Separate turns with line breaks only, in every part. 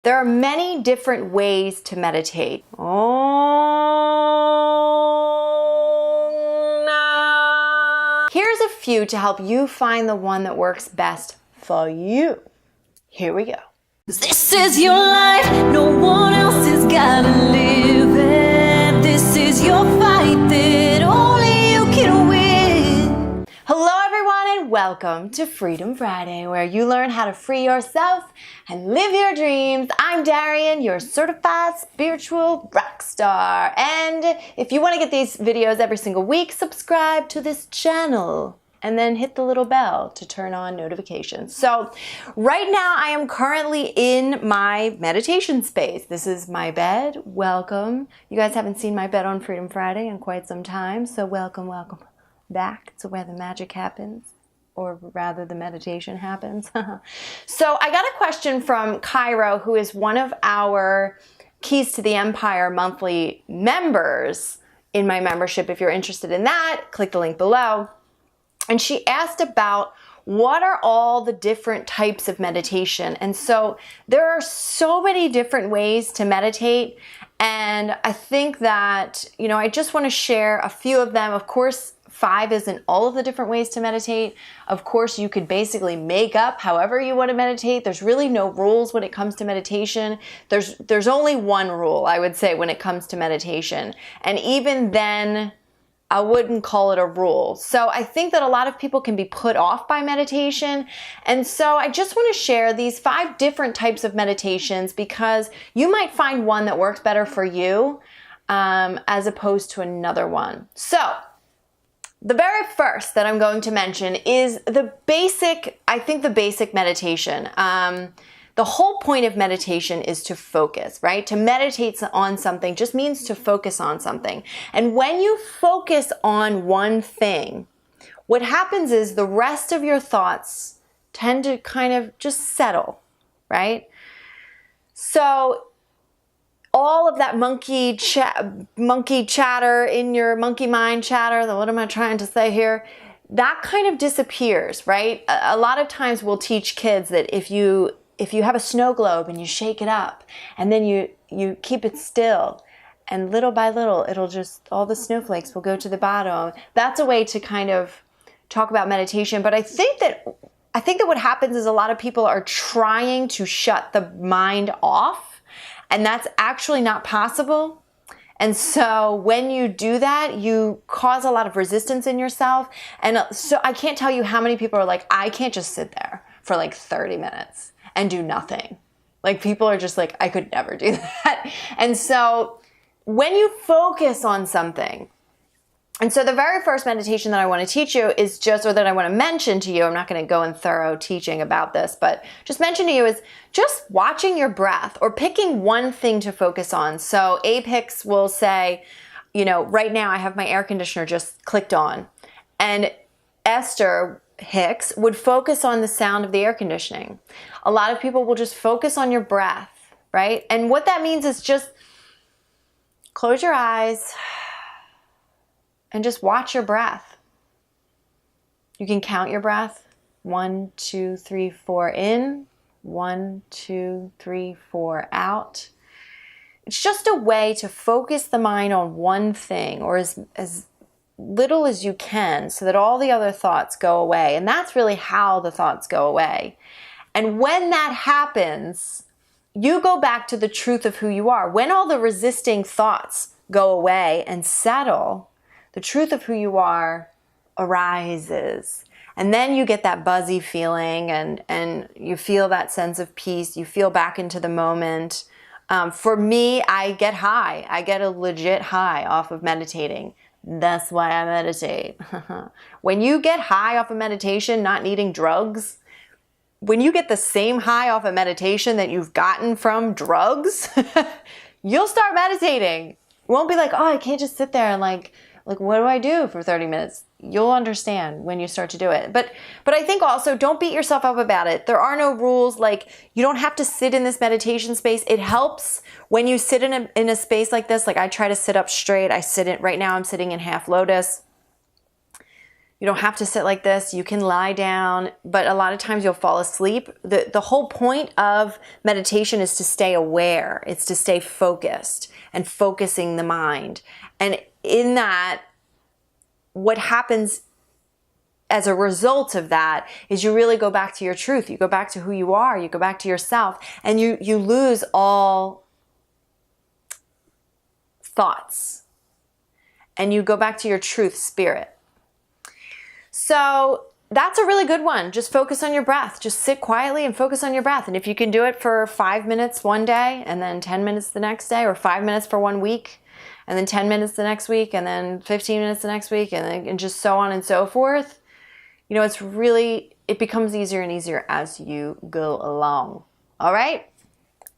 There are many different ways to meditate. Here's a few to help you find the one that works best for you. Here we go.
This is your life, no one else has gotta live it. This is your fight that only you can win.
Hello everyone and welcome to Freedom Friday, where you learn how to free yourself and live your dreams. I'm Darienne, your certified spiritual rock star. And if you want to get these videos every single week, subscribe to this channel. And then hit the little bell to turn on notifications. So right now I am currently in my meditation space. This is my bed. Welcome. You guys haven't seen my bed on Freedom Friday in quite some time. So welcome back to where the magic happens, or rather the meditation happens. So I got a question from Cairo, who is one of our Keys to the Empire monthly members in my membership. If you're interested in that, click the link below. And she asked about what are all the different types of meditation. And so there are so many different ways to meditate. And I think that, I just want to share a few of them. Of course, 5 isn't all of the different ways to meditate. Of course, you could basically make up however you want to meditate. There's really no rules when it comes to meditation. There's only one rule, I would say, when it comes to meditation. And even then, I wouldn't call it a rule. So I think that a lot of people can be put off by meditation. And so I just want to share these 5 different types of meditations, because you might find one that works better for you as opposed to another one. So the very first that I'm going to mention is the basic meditation. The whole point of meditation is to focus, right? To meditate on something just means to focus on something. And when you focus on one thing, what happens is the rest of your thoughts tend to kind of just settle, right? So all of that monkey chatter in your monkey mind chatter, what am I trying to say here? That kind of disappears, right? A lot of times we'll teach kids that if you have a snow globe and you shake it up and then you keep it still, and little by little, all the snowflakes will go to the bottom. That's a way to kind of talk about meditation. But I think that what happens is a lot of people are trying to shut the mind off, and that's actually not possible. And so when you do that, you cause a lot of resistance in yourself. And so I can't tell you how many people are like, I can't just sit there for like 30 minutes and do nothing. Like, people are just like, I could never do that. And so when you focus on something, and so the very first meditation that I want to teach you is that I want to mention to you, I'm not going to go in thorough teaching about this, but just mention to you is just watching your breath or picking one thing to focus on. So Apex will say, right now I have my air conditioner just clicked on, and Esther Hicks would focus on the sound of the air conditioning. A lot of people will just focus on your breath, right? And what that means is just close your eyes and just watch your breath. You can count your breath. 1, 2, 3, 4 in. 1, 2, 3, 4 out. It's just a way to focus the mind on one thing, or as little as you can, so that all the other thoughts go away. And that's really how the thoughts go away. And when that happens, you go back to the truth of who you are. When all the resisting thoughts go away and settle, the truth of who you are arises. And then you get that buzzy feeling, and you feel that sense of peace. You feel back into the moment. For me, I get high. I get a legit high off of meditating. That's why I meditate. When you get high off of meditation, not needing drugs, when you get the same high off of meditation that you've gotten from drugs, you'll start meditating. You won't be like, oh, I can't just sit there and like what do I do for 30 minutes? You'll understand when you start to do it. But I think also, don't beat yourself up about it. There are no rules. Like, you don't have to sit in this meditation space. It helps when you sit in a space like this. Like, I try to sit up straight. Right now I'm sitting in half lotus. You don't have to sit like this. You can lie down, but a lot of times you'll fall asleep. The whole point of meditation is to stay aware. It's to stay focused and focusing the mind. And in that, what happens as a result of that is you really go back to your truth. You go back to who you are. You go back to yourself, and you lose all thoughts, and you go back to your truth spirit. So that's a really good one. Just focus on your breath. Just sit quietly and focus on your breath. And if you can do it for 5 minutes one day, and then 10 minutes the next day, or 5 minutes for 1 week, and then 10 minutes the next week, and then 15 minutes the next week, and just so on and so forth, you know, it becomes easier and easier as you go along. All right?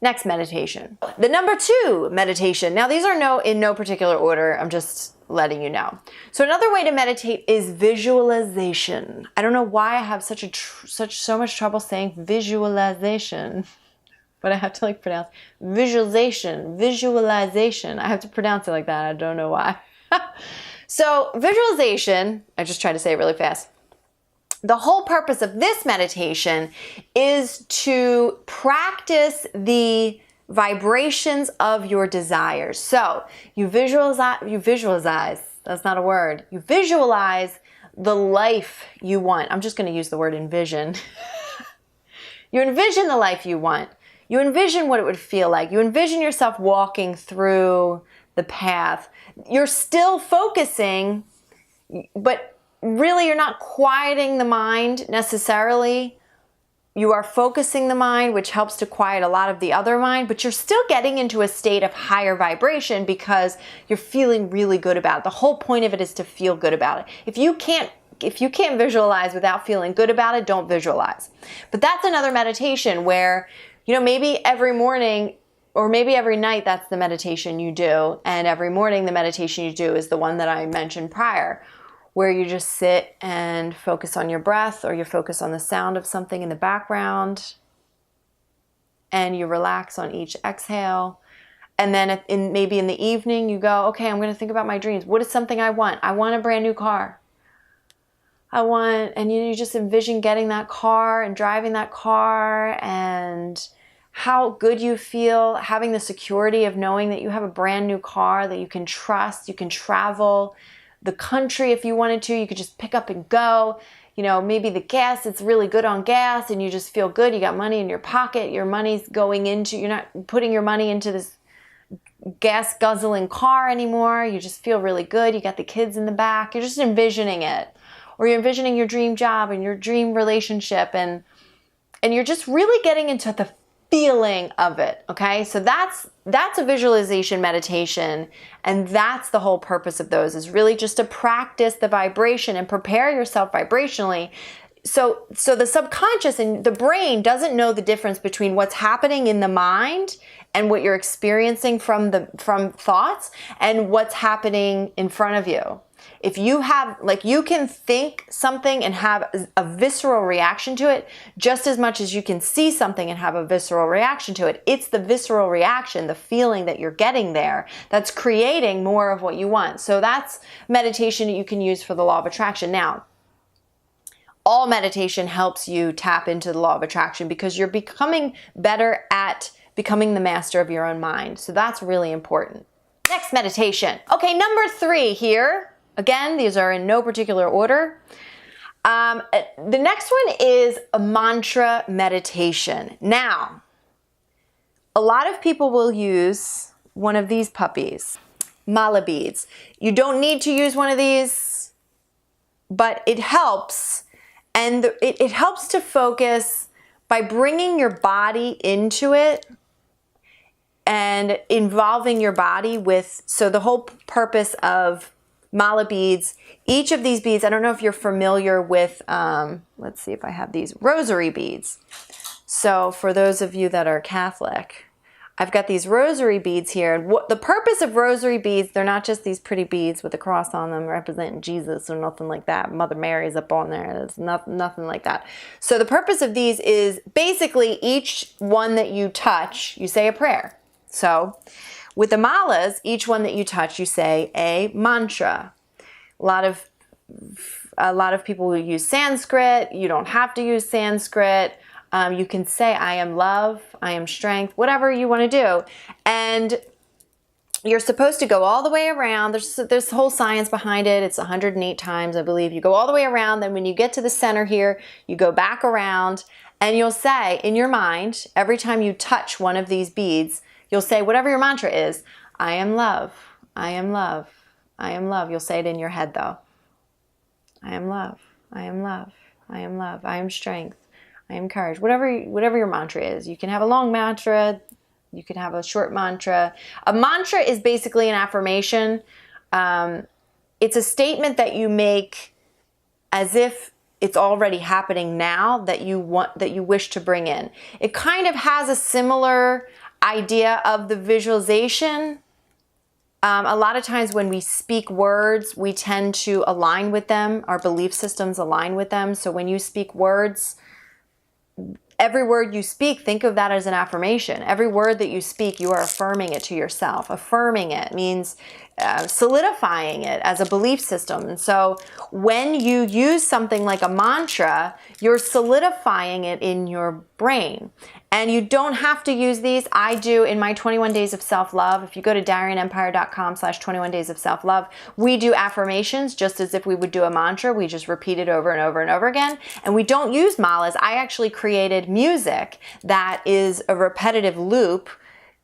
Next meditation. The number 2 meditation. Now, these are in no particular order. I'm just letting you know. So another way to meditate is visualization. I don't know why I have so much trouble saying visualization, but I have to pronounce visualization. I have to pronounce it like that. I don't know why. So visualization, I just try to say it really fast. The whole purpose of this meditation is to practice the vibrations of your desires. So you visualize, that's not a word. You visualize the life you want. I'm just going to use the word envision. You envision the life you want. You envision what it would feel like. You envision yourself walking through the path. You're still focusing, but really, you're not quieting the mind necessarily. You are focusing the mind, which helps to quiet a lot of the other mind, but you're still getting into a state of higher vibration because you're feeling really good about it. The whole point of it is to feel good about it. If you can't visualize without feeling good about it, don't visualize. But that's another meditation where, maybe every morning or maybe every night that's the meditation you do, and every morning the meditation you do is the one that I mentioned prior, where you just sit and focus on your breath, or you focus on the sound of something in the background, and you relax on each exhale. And then maybe in the evening you go, okay, I'm going to think about my dreams. What is something I want? I want a brand new car. And you just envision getting that car and driving that car, and how good you feel having the security of knowing that you have a brand new car that you can trust. You can travel the country if you wanted to. You could just pick up and go. Maybe the gas, it's really good on gas, and you just feel good. You got money in your pocket. Your money's you're not putting your money into this gas guzzling car anymore. You just feel really good. You got the kids in the back. You're just envisioning it. Or you're envisioning your dream job and your dream relationship, and you're just really getting into the feeling of it. Okay, so that's a visualization meditation, and that's the whole purpose of those, is really just to practice the vibration and prepare yourself vibrationally. So the subconscious and the brain doesn't know the difference between what's happening in the mind and what you're experiencing from thoughts and what's happening in front of you. If you have, you can think something and have a visceral reaction to it just as much as you can see something and have a visceral reaction to it. It's the visceral reaction, the feeling that you're getting there, that's creating more of what you want. So that's meditation that you can use for the law of attraction. Now, all meditation helps you tap into the law of attraction because you're becoming better at becoming the master of your own mind. So that's really important. Next meditation. Okay, number 3 here. Again, these are in no particular order. The next one is a mantra meditation. Now, a lot of people will use one of these puppies, mala beads. You don't need to use one of these, but it helps. And it helps to focus by bringing your body into it and involving your body with, so the whole purpose of mala beads, each of these beads, I don't know if you're familiar with, let's see if I have these, rosary beads. So for those of you that are Catholic, I've got these rosary beads here. And the purpose of rosary beads, they're not just these pretty beads with a cross on them representing Jesus or nothing like that. Mother Mary's up on there. It's nothing like that. So the purpose of these is basically each one that you touch, you say a prayer. So with the malas, each one that you touch, you say a mantra. A lot of a lot of people will use Sanskrit. You don't have to use Sanskrit. You can say, I am love, I am strength, whatever you want to do. And you're supposed to go all the way around. There's whole science behind it. It's 108 times, I believe. You go all the way around. Then when you get to the center here, you go back around and you'll say in your mind, every time you touch one of these beads, you'll say whatever your mantra is. I am love. I am love. I am love. You'll say it in your head though. I am love. I am love. I am love. I am strength. I am courage. Whatever your mantra is. You can have a long mantra. You could have a short mantra. A mantra is basically an affirmation. It's a statement that you make as if it's already happening now that you wish to bring in. It kind of has a similar idea of the visualization. A lot of times when we speak words, we tend to align with them. Our belief systems align with them. So when you speak words, every word you speak, think of that as an affirmation. Every word that you speak, you are affirming it to yourself. Affirming it means solidifying it as a belief system. And so when you use something like a mantra, you're solidifying it in your brain. And you don't have to use these. I do in my 21 days of self-love. If you go to DarienneEmpire.com/21 days of self-love, we do affirmations just as if we would do a mantra. We just repeat it over and over and over again. And we don't use malas. I actually created music that is a repetitive loop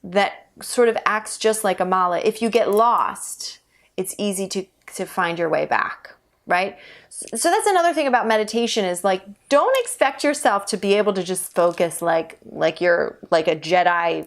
that sort of acts just like a mala. If you get lost, it's easy to find your way back, right? So that's another thing about meditation is like, don't expect yourself to be able to just focus like you're like a Jedi,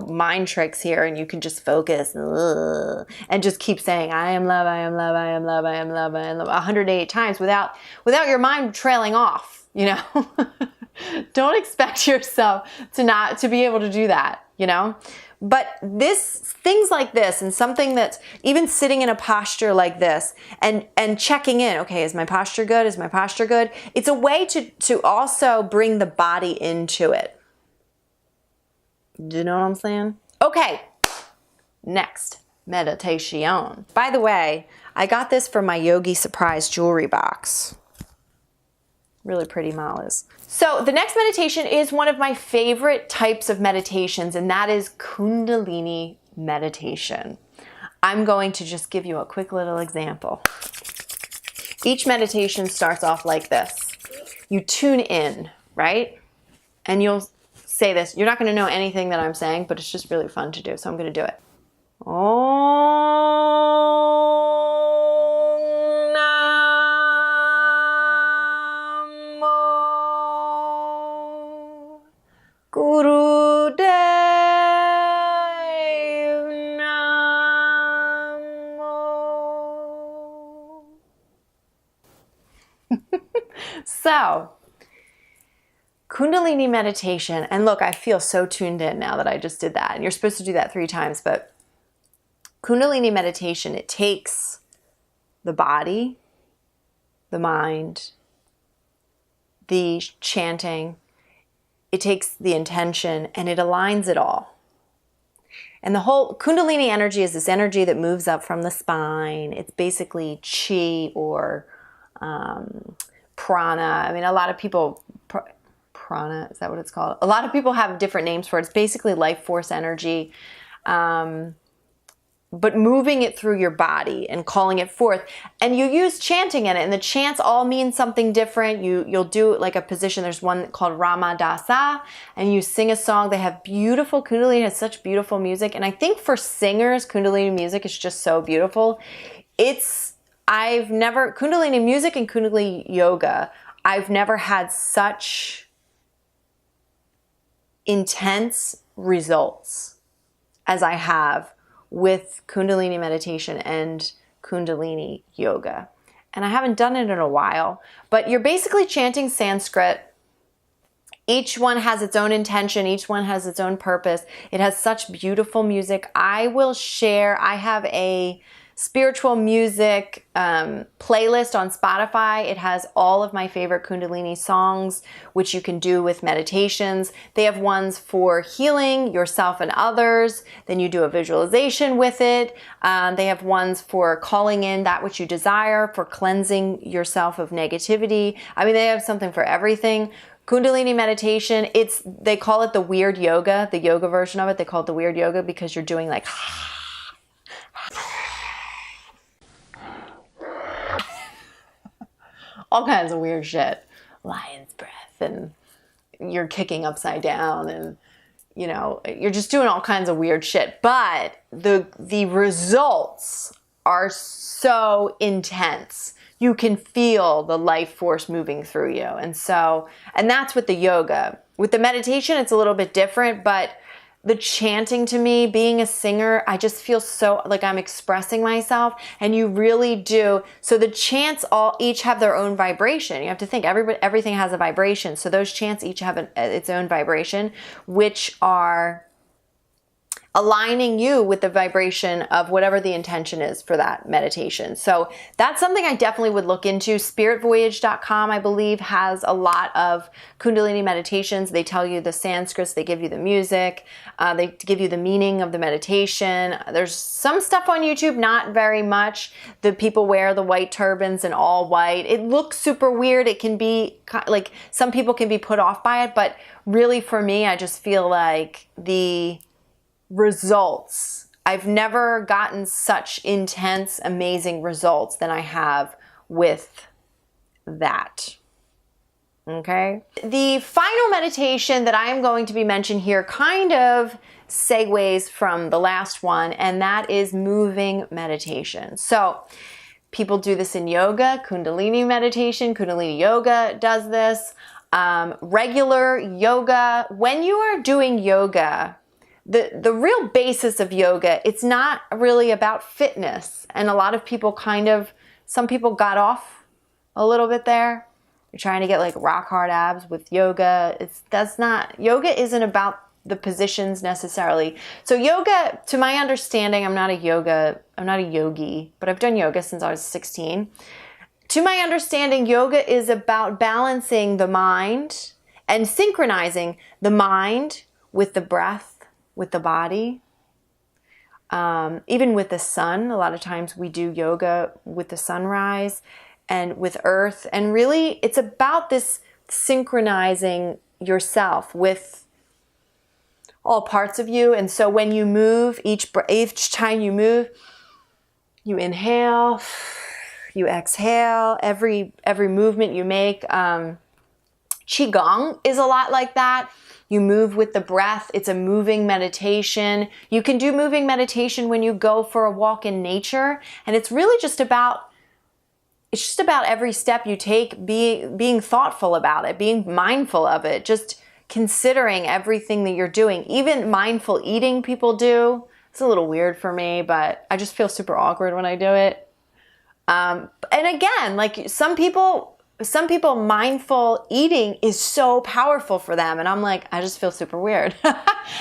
mind tricks here and you can just focus and just keep saying, I am love, I am love, I am love, I am love, I am love 108 times without your mind trailing off, Don't expect yourself to be able to do that, But things like this and something that's even sitting in a posture like this and checking in, okay, is my posture good? Is my posture good? It's a way to also bring the body into it. Do you know what I'm saying? Okay, next, meditation. By the way, I got this from my Yogi Surprise jewelry box. Really pretty malas. So the next meditation is one of my favorite types of meditations, and that is Kundalini meditation. I'm going to just give you a quick little example. Each meditation starts off like this. You tune in, right? And you'll say this. You're not going to know anything that I'm saying, but it's just really fun to do, so I'm going to do it. So, Kundalini meditation, and look, I feel so tuned in now that I just did that, and you're supposed to do that 3 times, but Kundalini meditation, it takes the body, the mind, the chanting, it takes the intention, and it aligns it all. And the whole Kundalini energy is this energy that moves up from the spine. It's basically chi or prana. I mean, a lot of people, prana, is that what it's called? A lot of people have different names for it. It's basically life force energy, but moving it through your body and calling it forth. And you use chanting in it, and the chants all mean something different. You'll do like a position. There's one called Rama Dasa, and you sing a song. They have beautiful, Kundalini has such beautiful music. And I think for singers, Kundalini music is just so beautiful. Kundalini music and Kundalini yoga, I've never had such intense results as I have with Kundalini meditation and Kundalini yoga. And I haven't done it in a while, but you're basically chanting Sanskrit. Each one has its own intention. Each one has its own purpose. It has such beautiful music. I will share, I have a spiritual music playlist on Spotify. It has all of my favorite Kundalini songs, which you can do with meditations. They have ones for healing yourself and others. Then you do a visualization with it. They have ones for calling in that which you desire, for cleansing yourself of negativity. I mean, they have something for everything. Kundalini meditation, they call it the weird yoga, the yoga version of it. They call it the weird yoga because you're doing like all kinds of weird shit. Lion's breath, and you're kicking upside down, and you know, you're just doing all kinds of weird shit. But the results are so intense. You can feel the life force moving through you. And that's with the yoga. With the meditation, it's a little bit different, but the chanting, to me, being a singer, I just feel so like I'm expressing myself, and you really do. So the chants each have their own vibration. You have to think everything has a vibration. So those chants each have its own vibration, which are aligning you with the vibration of whatever the intention is for that meditation. So that's something I definitely would look into. Spiritvoyage.com, I believe, has a lot of Kundalini meditations. They tell you the Sanskrits, they give you the music, they give you the meaning of the meditation. There's some stuff on YouTube, not very much. The people wear the white turbans and all white. It looks super weird. It can be like, some people can be put off by it, but really for me, I just feel like the results, I've never gotten such intense, amazing results than I have with that. Okay. The final meditation that I am going to be mentioning here kind of segues from the last one, and that is moving meditation. So people do this in yoga, Kundalini meditation, Kundalini yoga does this, regular yoga. When you are doing yoga, the real basis of yoga, it's not really about fitness. And a lot of people some people got off a little bit there. You're trying to get like rock hard abs with yoga. Yoga isn't about the positions necessarily. So yoga, to my understanding, I'm not a yogi, but I've done yoga since I was 16. To my understanding, yoga is about balancing the mind and synchronizing the mind with the breath, with the body, even with the sun. A lot of times we do yoga with the sunrise and with earth. And really, it's about this synchronizing yourself with all parts of you. And so when you move, each time you move, you inhale, you exhale. Every movement you make, Qigong is a lot like that. You move with the breath. It's a moving meditation. You can do moving meditation when you go for a walk in nature. And it's really just about every step you take, being thoughtful about it, being mindful of it, just considering everything that you're doing. Even mindful eating people do. It's a little weird for me, but I just feel super awkward when I do it. And again, like some people, mindful eating is so powerful for them. And I'm like, I just feel super weird.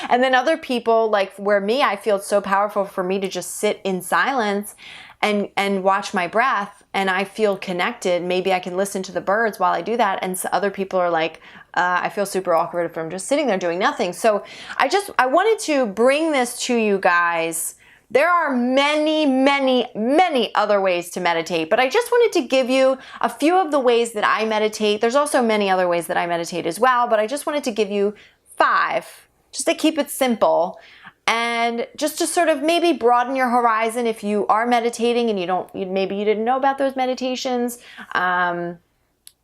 And then other people, like I feel it's so powerful for me to just sit in silence and watch my breath, and I feel connected. Maybe I can listen to the birds while I do that. And so other people are like, I feel super awkward if I'm just sitting there doing nothing. So I wanted to bring this to you guys. There are many, many, many other ways to meditate, but I just wanted to give you a few of the ways that I meditate. There's also many other ways that I meditate as well, but I just wanted to give you 5, just to keep it simple, and just to sort of maybe broaden your horizon if you are meditating and maybe you didn't know about those meditations.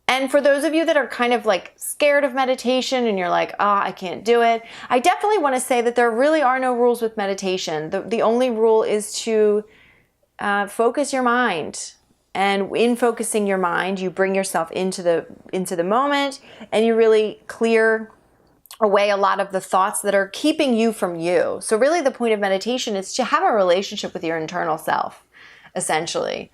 And for those of you that are kind of like scared of meditation and you're like, I can't do it, I definitely want to say that there really are no rules with meditation. The only rule is to focus your mind. And in focusing your mind, you bring yourself into the moment, and you really clear away a lot of the thoughts that are keeping you from you. So really the point of meditation is to have a relationship with your internal self, essentially.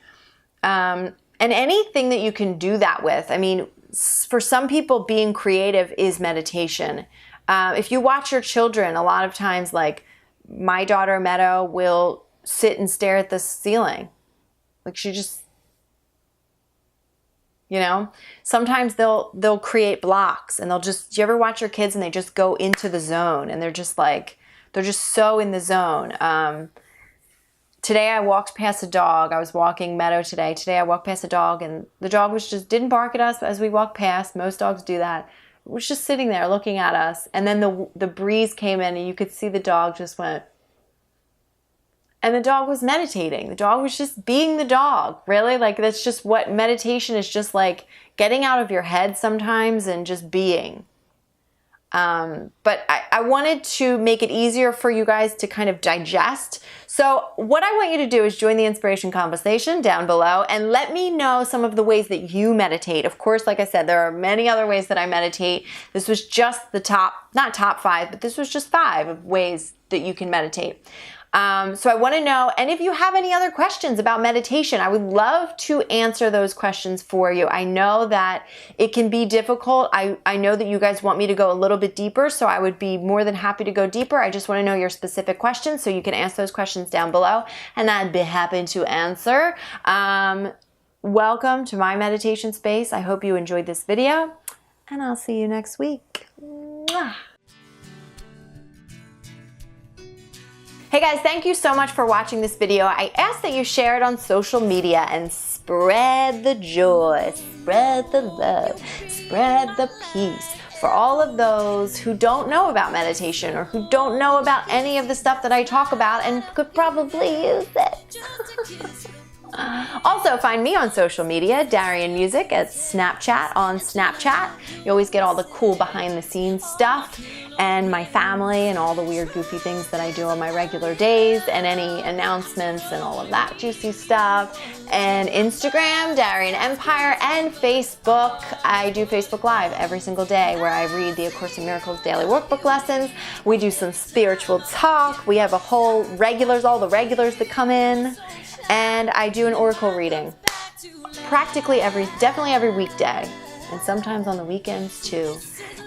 And anything that you can do that with. I mean, for some people, being creative is meditation. If you watch your children, a lot of times, like my daughter Meadow will sit and stare at the ceiling. Like she just, you know, sometimes they'll create blocks and do you ever watch your kids and they just go into the zone and they're just so in the zone. Today I walked past a dog. I was walking Meadow today. Today I walked past a dog and the dog didn't bark at us as we walked past. Most dogs do that. It was just sitting there looking at us. And then the breeze came in and you could see the dog just went. And the dog was meditating. The dog was just being the dog, really. Like that's just what meditation is, just like getting out of your head sometimes and just being. But I wanted to make it easier for you guys to kind of digest. So what I want you to do is join the inspiration conversation down below and let me know some of the ways that you meditate. Of course, like I said, there are many other ways that I meditate. This was just the not top 5, but this was just 5 of ways that you can meditate. So I want to know, and if you have any other questions about meditation, I would love to answer those questions for you. I know that it can be difficult. I know that you guys want me to go a little bit deeper, so I would be more than happy to go deeper. I just want to know your specific questions, so you can ask those questions down below, and I'd be happy to answer. Welcome to my meditation space. I hope you enjoyed this video, and I'll see you next week. Mwah. Hey guys, thank you so much for watching this video. I ask that you share it on social media and spread the joy, spread the love, spread the peace for all of those who don't know about meditation or who don't know about any of the stuff that I talk about and could probably use it. Also, find me on social media, Darienne Music at Snapchat on Snapchat. You always get all the cool behind the scenes stuff and my family and all the weird goofy things that I do on my regular days and any announcements and all of that juicy stuff. And Instagram, Darienne Empire, and Facebook. I do Facebook Live every single day where I read the A Course in Miracles daily workbook lessons. We do some spiritual talk. We have a whole regulars, all the regulars that come in. And I do an oracle reading definitely every weekday, and sometimes on the weekends too,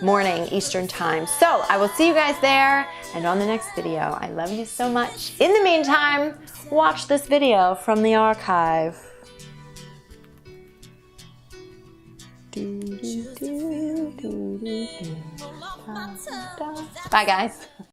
morning Eastern time. So I will see you guys there and on the next video. I love you so much. In the meantime, watch this video from the archive. Bye guys.